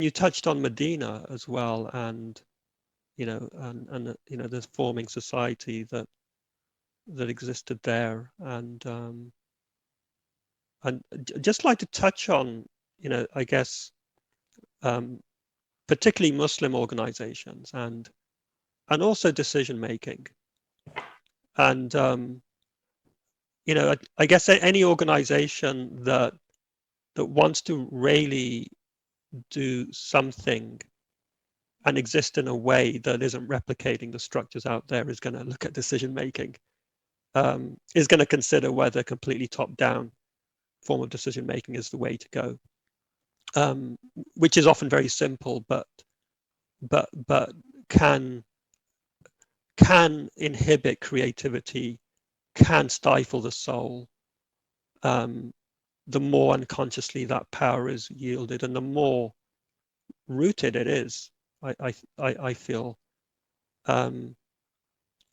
You touched on Medina as well, and the forming society that existed there, and just like to touch on, I guess, particularly Muslim organizations and also decision making, and I guess any organization that wants to really do something and exist in a way that isn't replicating the structures out there is going to look at decision making, is going to consider whether completely top down form of decision making is the way to go, which is often very simple, but can inhibit creativity, can stifle the soul, the more unconsciously that power is yielded, and the more rooted it is. I feel,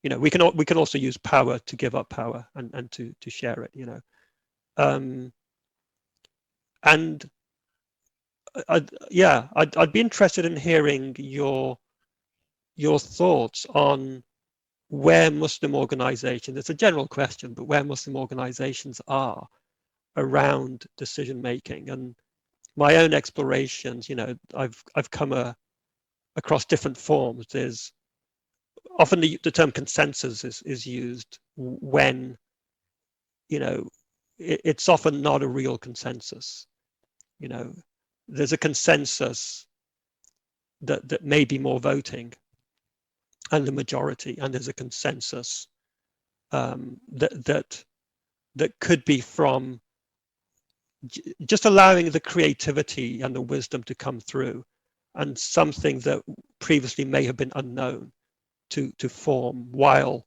we can also use power to give up power and to share it, and I'd be interested in hearing your thoughts on where Muslim organizations, it's a general question, but where Muslim organizations are around decision making. And my own explorations, I've come across different forms. There's often the term consensus is used when, it's often not a real consensus. There's a consensus that may be more voting and the majority, and there's a consensus that could be from just allowing the creativity and the wisdom to come through, and something that previously may have been unknown to form, while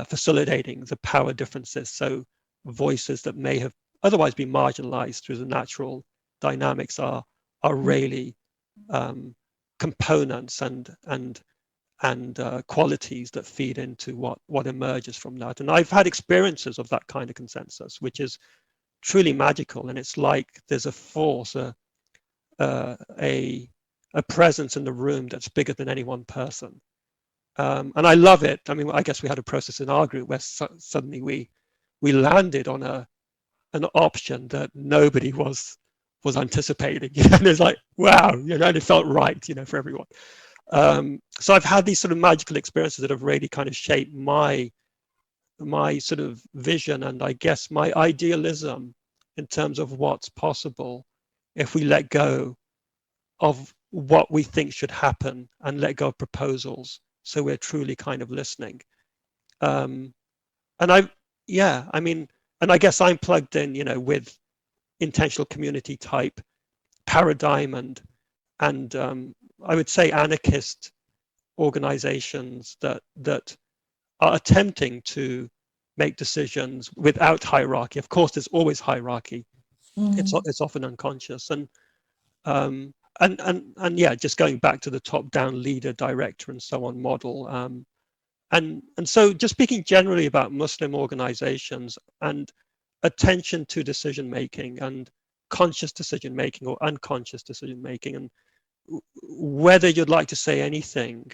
facilitating the power differences. So voices that may have otherwise been marginalized through the natural dynamics are really components and qualities that feed into what emerges from that. And I've had experiences of that kind of consensus, which is truly magical. And it's like there's a force, a presence in the room that's bigger than any one person. And I love it. I mean, I guess we had a process in our group where suddenly we landed on an option that nobody was anticipating. And it's like, wow, and it felt right, for everyone. So I've had these sort of magical experiences that have really kind of shaped my sort of vision, and I guess my idealism in terms of what's possible if we let go of what we think should happen and let go of proposals, so we're truly kind of listening. And I guess I'm plugged in, with intentional community type paradigm and I would say anarchist organizations that are attempting to make decisions without hierarchy. Of course, there's always hierarchy. It's often unconscious, and just going back to the top-down leader, director, and so on model. And so, just speaking generally about Muslim organizations and attention to decision making and conscious decision making or unconscious decision making, and whether you'd like to say anything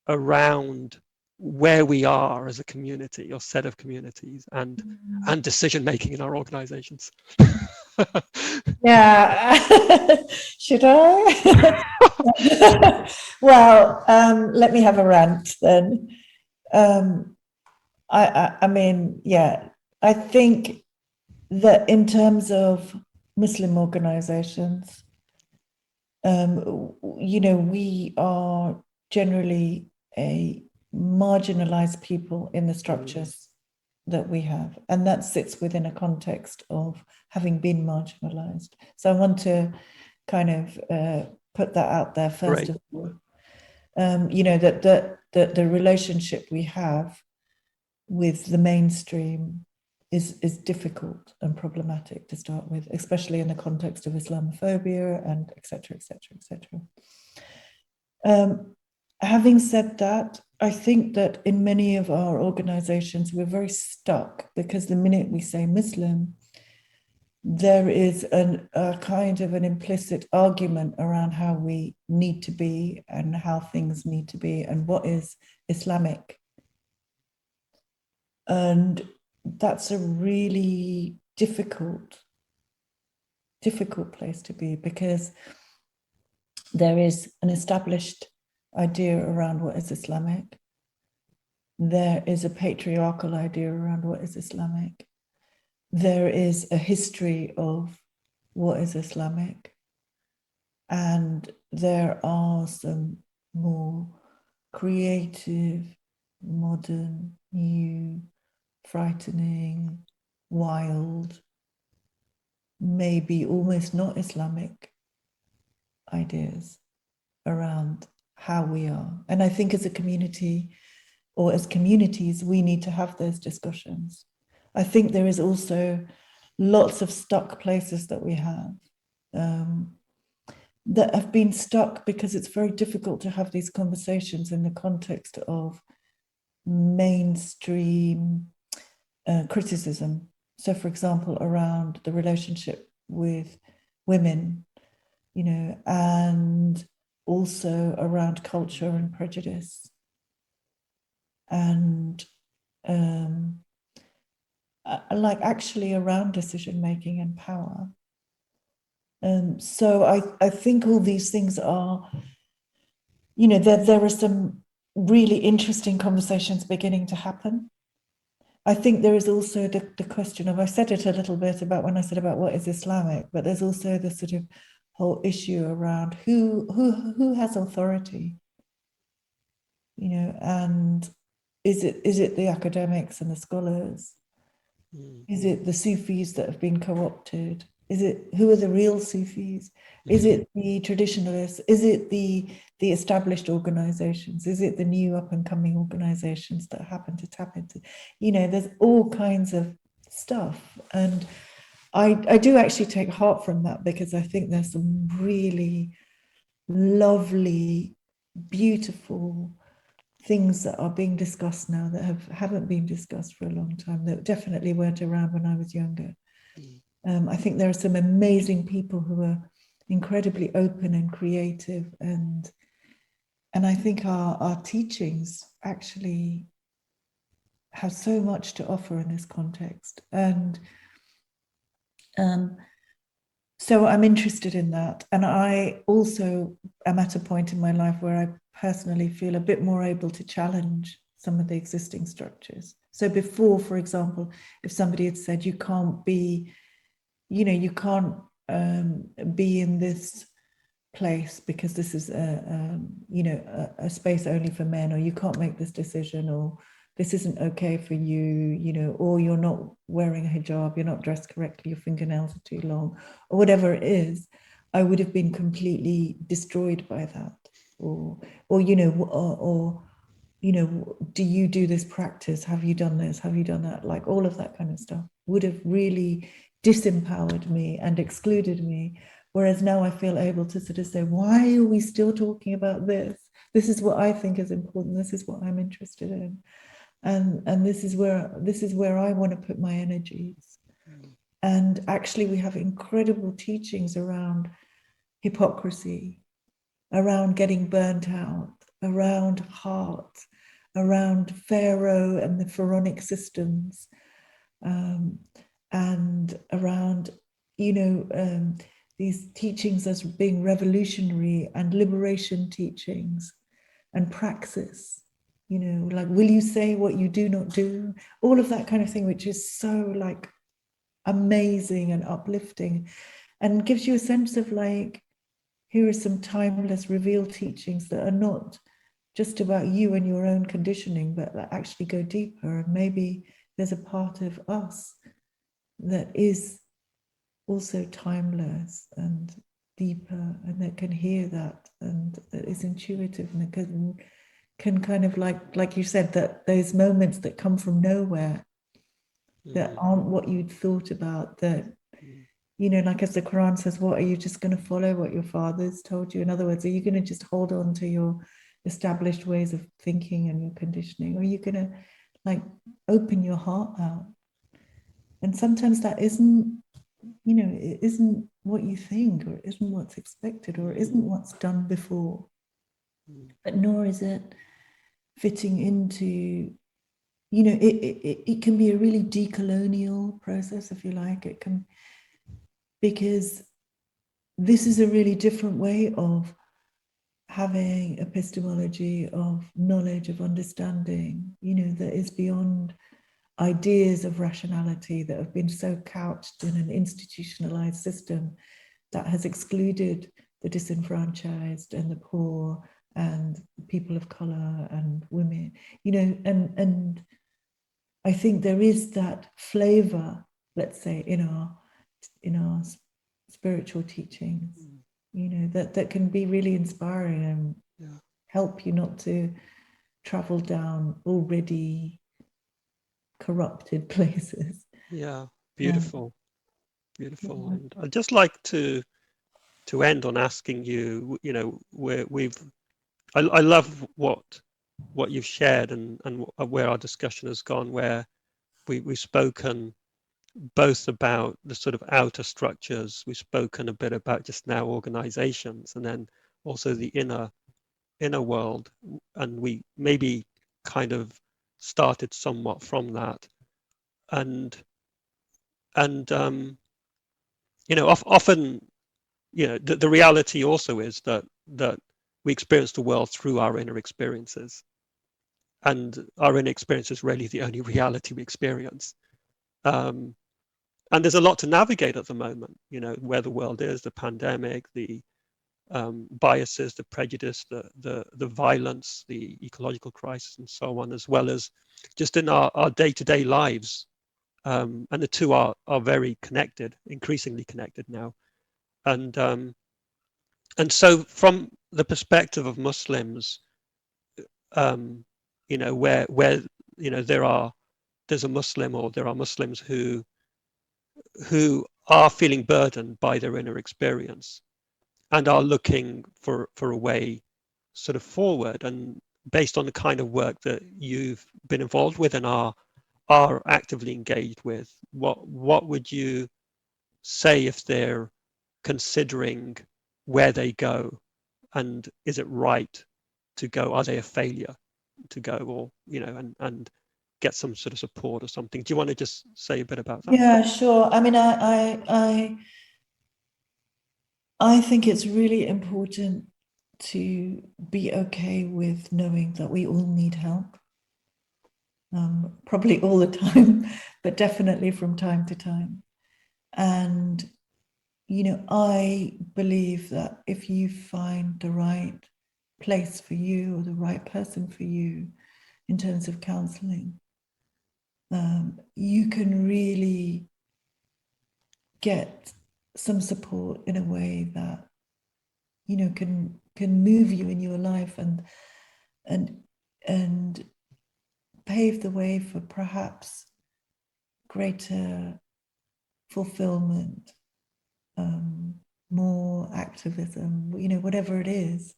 around where we are as a community or set of communities and decision making in our organizations. Yeah. Should I? Well, let me have a rant then. I mean, yeah, I think that in terms of Muslim organizations, we are generally a marginalized people in the structures that we have, and that sits within a context of having been marginalized. So I want to kind of put that out there first of all. That the relationship we have with the mainstream is difficult and problematic to start with, especially in the context of Islamophobia and et cetera, et cetera, et cetera. Having said that, I think that in many of our organizations, we're very stuck, because the minute we say Muslim, there is a kind of an implicit argument around how we need to be and how things need to be and what is Islamic. And that's a really difficult place to be, because there is an established idea around what is Islamic. There is a patriarchal idea around what is Islamic. There is a history of what is Islamic. And there are some more creative, modern, new, frightening, wild, maybe almost not Islamic ideas around how we are. And I think as a community, or as communities, we need to have those discussions. I think there is also lots of stuck places that we have that have been stuck because it's very difficult to have these conversations in the context of mainstream criticism. So, for example, around the relationship with women, you know, and also around culture and prejudice, and like actually around decision making and power. So I think all these things are, you know, there are some really interesting conversations beginning to happen. I think there is also the question of, I said it a little bit about when I said about what is Islamic, but there's also the sort of whole issue around who has authority, you know, and is it the academics and the scholars? Is it the Sufis that have been co-opted? Who are the real Sufis? Is it the traditionalists? Is it the established organizations? Is it the new up and coming organizations that happen to tap into, you know, there's all kinds of stuff. And I do actually take heart from that, because I think there's some really lovely, beautiful things that are being discussed now that haven't been discussed for a long time, that definitely weren't around when I was younger. I think there are some amazing people who are incredibly open and creative, and I think our teachings actually have so much to offer in this context. And so I'm interested in that. And I also am at a point in my life where I personally feel a bit more able to challenge some of the existing structures. So before, for example, if somebody had said, you can't be, you know, you can't be in this place because this is you know, a space only for men, or you can't make this decision, or this isn't okay for you, you know, or you're not wearing a hijab, you're not dressed correctly, your fingernails are too long, or whatever it is, I would have been completely destroyed by that. Or you know, or you know, do you do this practice? Have you done this? Have you done that? Like all of that kind of stuff would have really disempowered me and excluded me. Whereas now I feel able to sort of say, why are we still talking about this? This is what I think is important. This is what I'm interested in. And this is where I want to put my energies. And actually we have incredible teachings around hypocrisy, around getting burnt out, around heart, around Pharaoh and the pharaonic systems, and around, you know, these teachings as being revolutionary and liberation teachings and praxis. You know, like, will you say what you do not do? All of that kind of thing, which is so like amazing and uplifting, and gives you a sense of like, here are some timeless revealed teachings that are not just about you and your own conditioning, but that actually go deeper. And maybe there's a part of us that is also timeless and deeper, and that can hear that, and that is intuitive, and that can kind of like you said, that those moments that come from nowhere, that aren't what you'd thought about, that, you know, like as the Quran says, what, are you just going to follow what your fathers told you? In other words, are you going to just hold on to your established ways of thinking and your conditioning, or are you going to like open your heart out? And sometimes that isn't you know, it isn't what you think, or it isn't what's expected, or it isn't what's done before, but nor is it fitting into, you know, it can be a really decolonial process, if you like. It can, because this is a really different way of having epistemology, of knowledge, of understanding, you know, that is beyond ideas of rationality that have been so couched in an institutionalized system that has excluded the disenfranchised and the poor and people of color and women, you know, and I think there is that flavor, let's say, in our spiritual teachings, you know, that can be really inspiring and help you not to travel down already corrupted places. Yeah, beautiful, beautiful. And I'd just like to end on asking you, you know, I love what you've shared and where our discussion has gone, where we've spoken both about the sort of outer structures, we've spoken a bit about just now organizations, and then also the inner world, and we maybe kind of started somewhat from that, and you know, often, you know, the reality also is that we experience the world through our inner experiences, and our inner experience is really the only reality we experience. And there's a lot to navigate at the moment, you know, where the world is, the pandemic, the biases, the prejudice, the violence, the ecological crisis, and so on, as well as just in our day-to-day lives. And the two are very connected, increasingly connected now. And so from the perspective of Muslims, you know, where you know, there's a Muslim, or there are Muslims who are feeling burdened by their inner experience and are looking for a way sort of forward, and based on the kind of work that you've been involved with and are actively engaged with, what would you say if they're considering where they go, and is it right to go? Are they a failure to go, or, you know, and get some sort of support or something? Do you want to just say a bit about that? Yeah, sure. I mean, I think it's really important to be okay with knowing that we all need help. Probably all the time, but definitely from time to time. And, you know, I believe that if you find the right place for you, or the right person for you in terms of counseling, you can really get some support in a way that, you know, can move you in your life and pave the way for perhaps greater fulfillment, more activism, you know, whatever it is.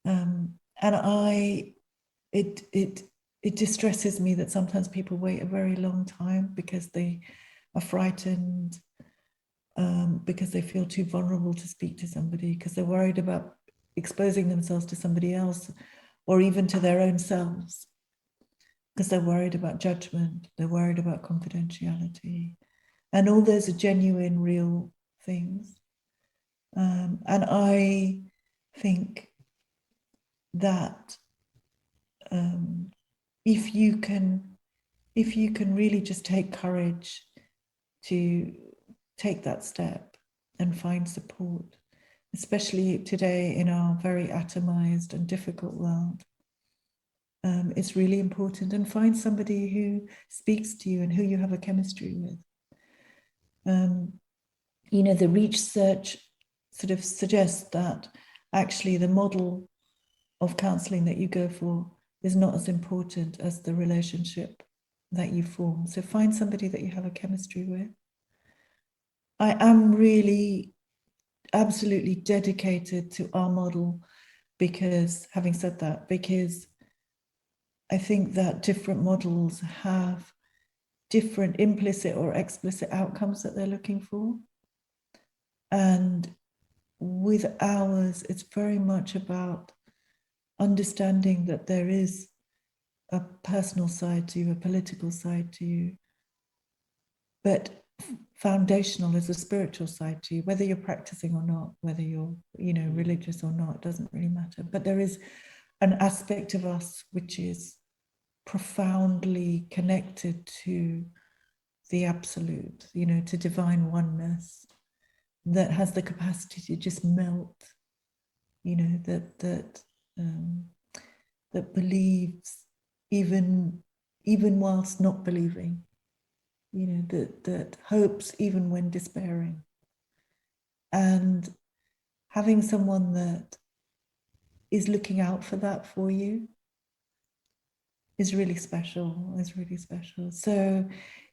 And it distresses me that sometimes people wait a very long time because they are frightened, because they feel too vulnerable to speak to somebody, because they're worried about exposing themselves to somebody else, or even to their own selves, because they're worried about judgment, they're worried about confidentiality, and all those are genuine, real things. And I think that if you can really just take courage to take that step and find support, especially today in our very atomized and difficult world, it's really important. And find somebody who speaks to you and who you have a chemistry with. You know, the research sort of suggests that actually the model of counseling that you go for is not as important as the relationship that you form. So find somebody that you have a chemistry with. I am really absolutely dedicated to our model, because, having said that, because I think that different models have different implicit or explicit outcomes that they're looking for. And with ours, it's very much about understanding that there is a personal side to you, a political side to you, but foundational is a spiritual side to you, whether you're practicing or not, whether you're, religious or not, doesn't really matter. But there is an aspect of us which is profoundly connected to the absolute, to divine oneness, that has the capacity to just melt, that believes even whilst not believing, that hopes even when despairing. And having someone that is looking out for that for you is really special, So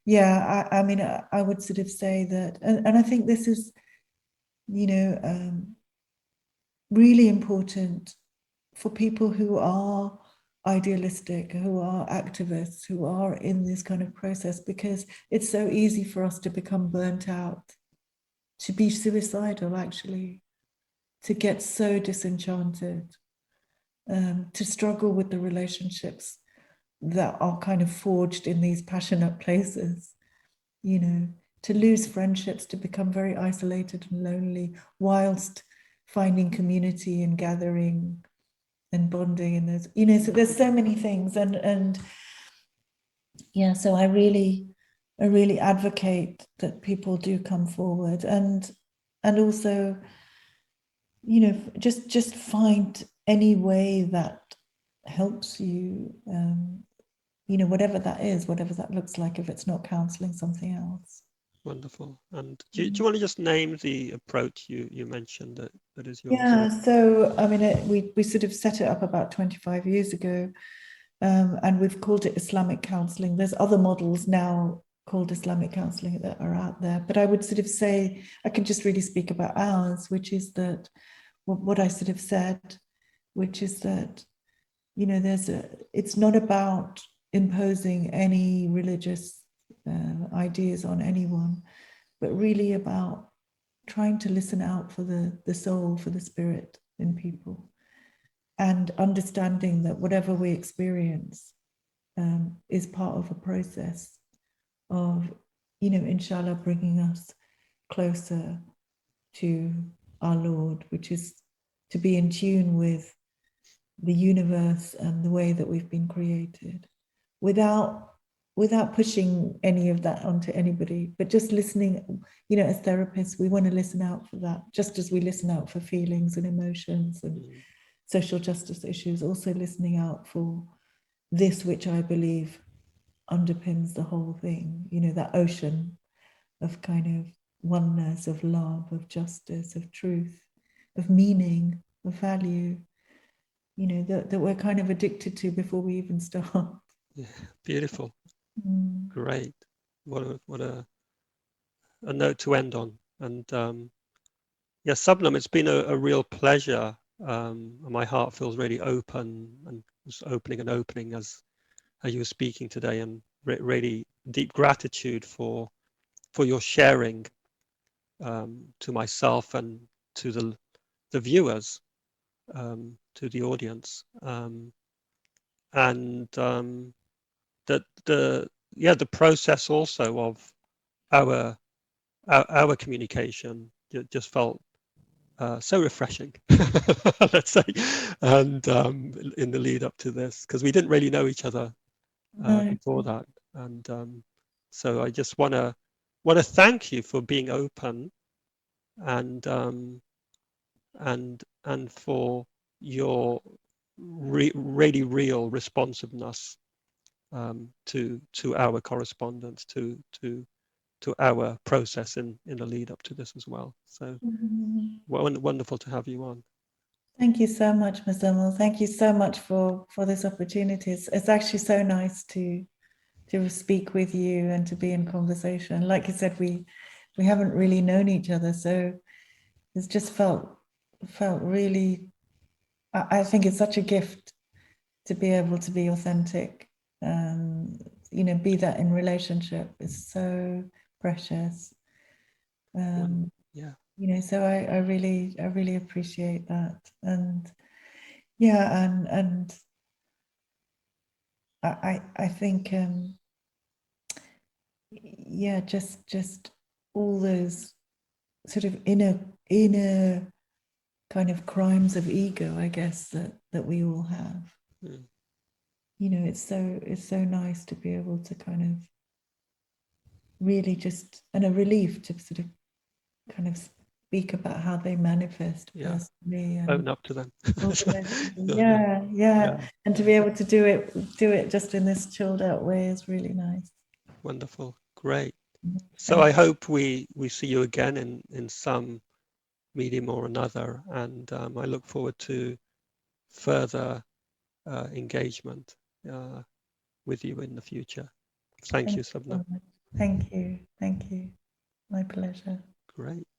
yeah, I mean, I would sort of say that, and I think this is, really important for people who are idealistic, who are activists, who are in this kind of process, because it's so easy for us to become burnt out, to be suicidal, actually, to get so disenchanted, to struggle with the relationships that are kind of forged in these passionate places, to lose friendships, to become very isolated and lonely, whilst finding community and gathering and bonding. And there's, so there's so many things. And yeah, so I really advocate that people do come forward, and also, just find any way that helps you, whatever that is, whatever that looks like, if it's not counseling, something else. Wonderful. And do you want to just name the approach you mentioned that is yours? Yeah, so I mean, we sort of set it up about 25 years ago, and we've called it Islamic counselling. There's other models now called Islamic counselling that are out there, but I would sort of say, I can just really speak about ours, which is that, what I sort of said, which is that, it's not about imposing any religious ideas on anyone, but really about trying to listen out for the soul, for the spirit in people, and understanding that whatever we experience is part of a process of, inshallah, bringing us closer to our Lord, which is to be in tune with the universe and the way that we've been created, without pushing any of that onto anybody, but just listening. As therapists, we want to listen out for that, just as we listen out for feelings and emotions and social justice issues, also listening out for this, which I believe underpins the whole thing, that ocean of kind of oneness, of love, of justice, of truth, of meaning, of value, that we're kind of addicted to before we even start. Yeah, beautiful. Great. What a note to end on. And yeah, Sabnum, it's been a real pleasure. My heart feels really open, and was opening as you were speaking today, and really deep gratitude for your sharing to myself and to the viewers, to the audience, and that the process also of our communication just felt so refreshing, let's say, and in the lead up to this, because we didn't really know each other before that, and so I just want to thank you for being open, and for your really real responsiveness to our correspondence, to our process in the lead up to this as well. So wonderful to have you on. Thank you so much, Muzammal. Thank you so much for this opportunity. It's actually so nice to speak with you and to be in conversation. Like you said, we haven't really known each other, so it's just felt really, I think it's such a gift to be able to be authentic you know, be that in relationship is so precious. Yeah. You know, so I really appreciate that. And yeah, and I think yeah, just all those sort of inner kind of crimes of ego, I guess, that we all have. You know, it's so nice to be able to kind of really just, and a relief to sort of kind of speak about how they manifest personally and own up to them. yeah, and to be able to do it just in this chilled out way is really nice. Wonderful, great. So I hope we see you again in some medium or another, and I look forward to further engagement with you in the future. Thank you, Sabnum. Thank you, my pleasure. Great.